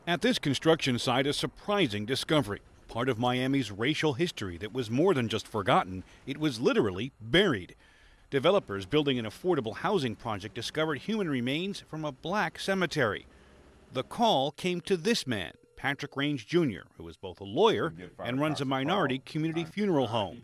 At this construction site, a surprising discovery. Part of Miami's racial history that was more than just forgotten, it was literally buried. Developers building an affordable housing project discovered human remains from a black cemetery. The call came to this man, Patrick Range Jr., who is both a lawyer and runs a minority community funeral home.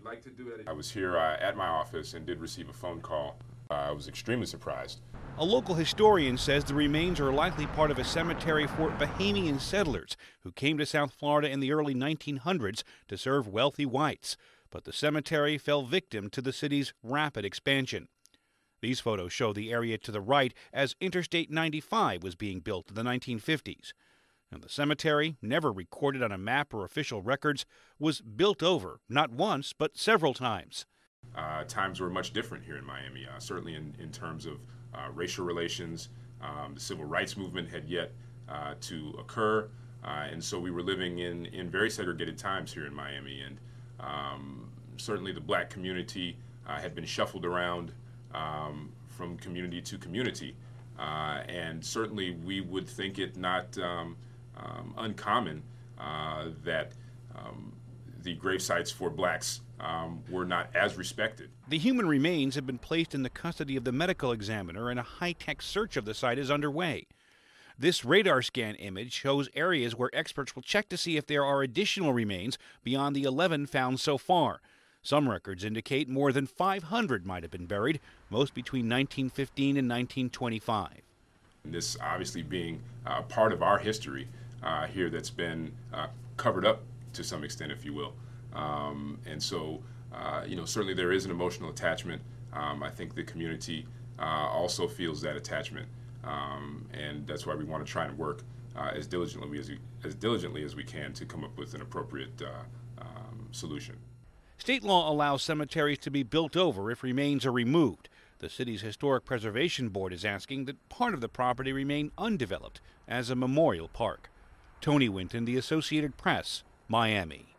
I was here at my office and did receive a phone call. I was extremely surprised. A local historian says the remains are likely part of a cemetery for Bahamian settlers who came to South Florida in the early 1900s to serve wealthy whites. But the cemetery fell victim to the city's rapid expansion. These photos show the area to the right as Interstate 95 was being built in the 1950s. And the cemetery, never recorded on a map or official records, was built over not once but several times. Times were much different here in Miami, certainly in terms of racial relations. The civil rights movement had yet to occur, and so we were living in very segregated times here in Miami. And certainly the black community had been shuffled around from community to community. And certainly we would think it not uncommon that the grave sites for blacks were not as respected. The human remains have been placed in the custody of the medical examiner, and a high-tech search of the site is underway. This radar scan image shows areas where experts will check to see if there are additional remains beyond the 11 found so far. Some records indicate more than 500 might have been buried, most between 1915 and 1925. This obviously being part of our history here that's been covered up to some extent, if you will. And so, certainly there is an emotional attachment. I think the community also feels that attachment. And that's why we want to try and work as diligently as we can to come up with an appropriate solution. State law allows cemeteries to be built over if remains are removed. The city's Historic Preservation Board is asking that part of the property remain undeveloped as a memorial park. Tony Winton, The Associated Press, Miami.